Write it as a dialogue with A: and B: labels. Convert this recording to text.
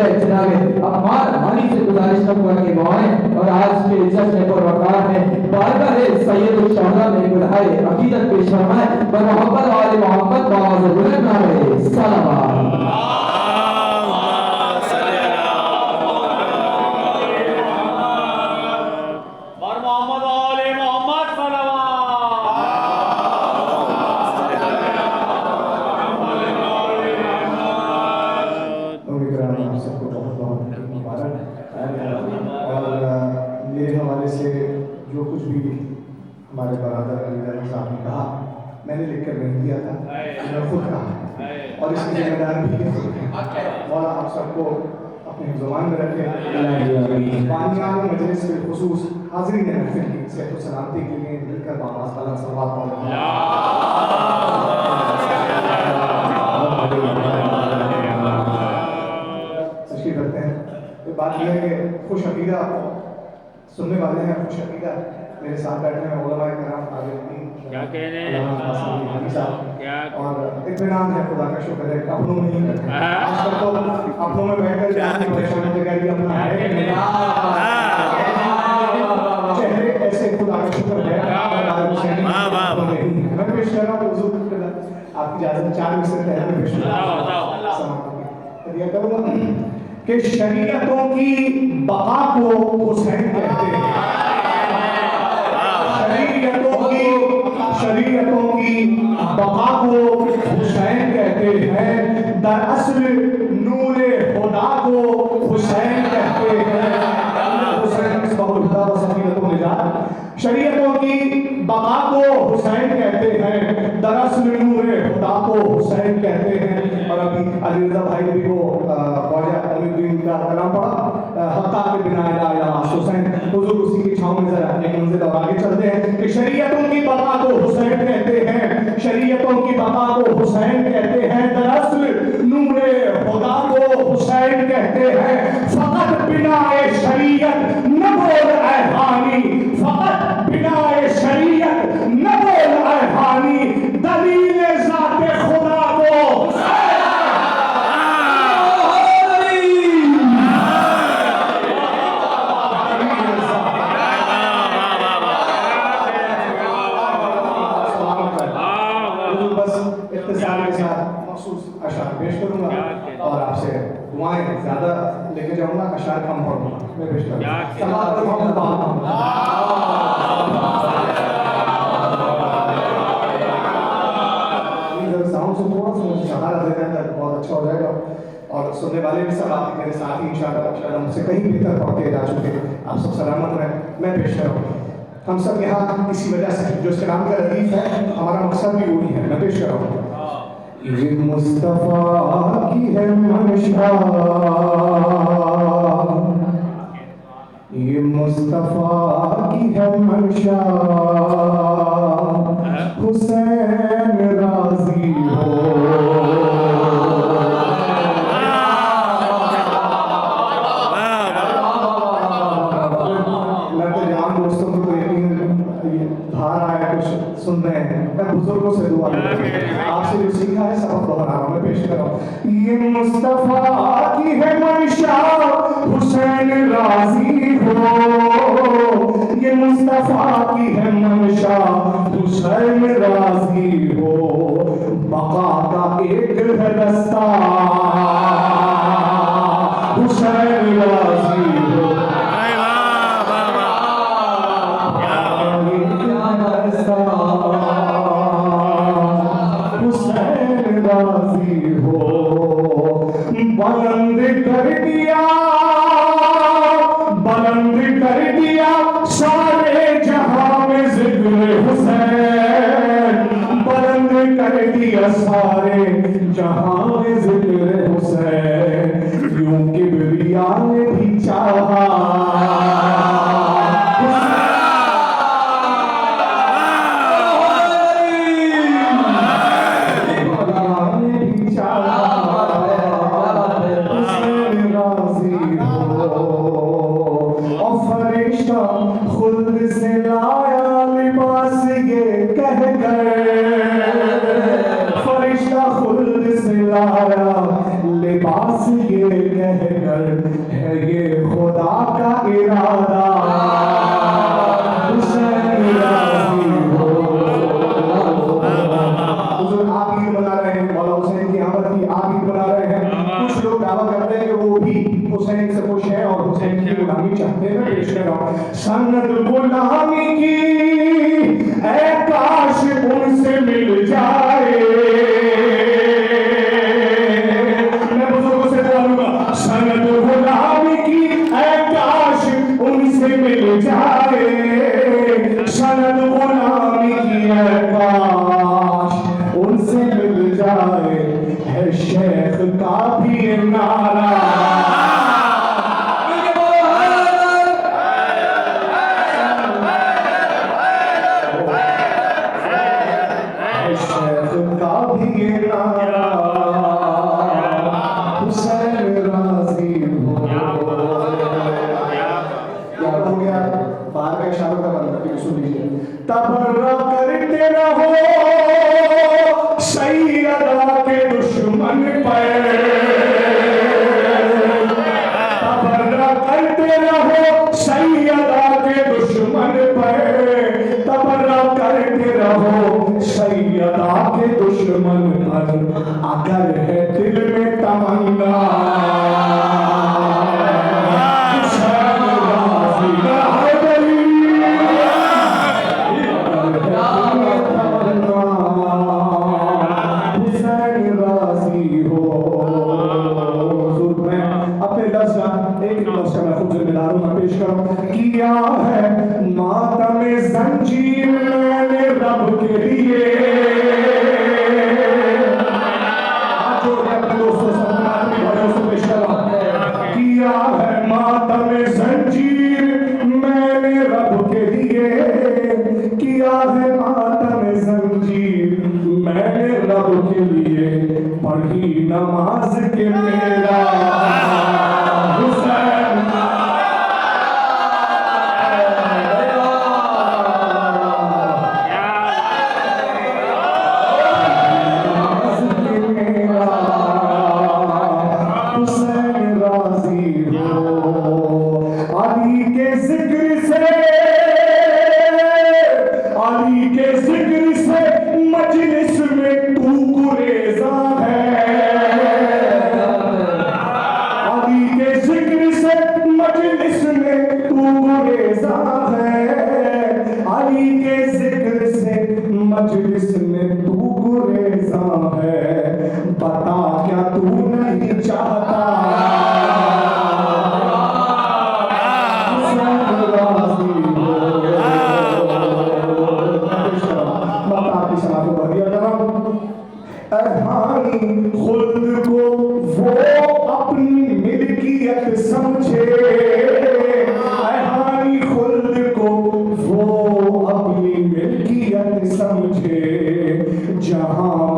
A: मेरे जनाब अम्मार हानी से गुजारिश करूंगा कि वो आए और आज के जश्न पुरवकार में बारगाह सैयद शहरा में गुलहाए अकीदत पेश फरमाए व मोहब्बत वाले मोहब्बत बाज़ बुलंद नारे सलावत।
B: मेरे हवाले से जो कुछ भी हमारे बरादर अली साहब ने कहा मैंने लिख कर नहीं दिया था, मैं खुद कहा और इसकी जिम्मेदारी भी खुद है। मौला आप सबको अपने ज़ुबान में रखे। बानियान मजलिस के खुसूस हाज़रीन महफिल की सेहत व सलामती के लिए मिलकर बाबा ताला सल्लल्लाहु तशरीफ रखते हैं। तो बात यह है कि खुश अकीदा सुनने वाले हैं, खुश अकीदा मेरे साथ बैठे हैं उलमाए किराम
C: क्या कहने क्या
B: और इत्मीनान है, खुदा का शुक्र है अपनों में ही बैठे हैं। आजकल तो अपनों में बैठकर जाने परेशान हो गया अपना है चेहरे ऐसे, खुदा का शुक्र है। मैं पेश कर रहा हूँ हुजूर आपकी इजाजत 4 मिनट से पहले पेश करूँगा कि शरीयतों की बका को हुसैन कहते हैं। शरीयतों की बका को हुसैन कहते हैं। दरअसल नूरे खुदा को हुसैन कहते हैं। शरीयतों की बका को हुसैन कहते हैं, दरअसल नूरे खुदा को हुसैन कहते हैं। और अभी अली रज़ा भाई ने भी वो ख्वाजा अमीरुद्दीन का कलाम पढ़ा, हक़्क़ा के बिना इला हुसैन, हुजूर उसी की छांव में जरा एक मंजिल और आगे चलते हैं कि शरीयतों की बका को हुसैन कहते हैं। शरीयतों की बका को हुसैन कहते हैं, दरअसल नूरे खुदा को हुसैन कहते हैं। फकत बिनाए शरीयत न बोल ऐ हानी, फकत बिनाए शरीयत न बोल ऐ हानी, दलील ज़ाते खुदा को पेश करूंगा और आपसे दुआएं ज्यादा लेके जाऊंगा, अशार कम पढ़ूंगा। मैं पेश करूंगा साउंड से थोड़ा सा सहारा दे दें तो बहुत अच्छा हो जाएगा और सुनने वाले भी सब आप मेरे साथ ही इंशाअल्लाह मुझसे कहीं बेहतर पढ़ के जा चुके, आप सब सलामत रहें। मैं पेश करूंगा हम सब यहाँ इसी वजह से जो इसके नाम का रदीफ है, हमारा मकसद भी वही है। मैं पेश करूंगा ये मुस्तफा की है मंशा, ये मुस्तफा की है मंशा, हुसैन राजी हो। दोस्तों को तो यकीन धारा है, कुछ सुन रहे हैं। मैं बुजुर्गों से दुआ आपसे जो सीखा है सबक दोहरा रहा हूं, मैं पेश कर रहा हूं। ये मुस्तफा की है मंशा, हुसैन राजी हो। ये मुस्तफा की है मंशा, हुसैन राजी हो। बका का एक है रास्ता, हुसैन राजी हो। बुलंद कर दिया सारे जहां में जिक्र हुसैन, बुलंद कर दिया सारे जहां में जिक्र हुसैन। यूं किबरिया ने भी चाहा, राजी अगर है ये खुदा का इरादा हुसैन राजी हो। हुजूर आप ईद मना रहे हैं, मौला हुसैन की आमद की आप ईद मना रहे हैं। कुछ लोग दावा करते हैं कि वो भी हुसैन से खुश हैं और हुसैन की गुलामी चाहते हैं। पेश कर रहा हूं सनद गुलामी की ऐ काश उनसे मिल जाए। मैं बुजुर्गों से बोलूंगा सनद गुलामी की ऐ काश उनसे मिल जाए। सनद गुलामी की ऐ काश उनसे मिल जाए। है शेख का भी नारा तबर्रा करते रहो सैयदा के दुश्मन पर। तबर्रा करते रहो सैयदा के दुश्मन पर। तबर्रा करते रहो सैयदा के दुश्मन पर। अगर है दिल में तमन्ना किया है मातम जंजीर मैंने रब के लिए। किया है मातम जंजीर मैंने रब के लिए। किया है मातम जंजीर मैंने रब के लिए। पढ़ी नमाज के मेरा मजलिस में तू गुरेज़ा है। बता क्या तू नहीं चाहता। खुद को वो अपनी मिल्कियत समझे। खुद को वो अपनी मिल्कियत समझे। जहां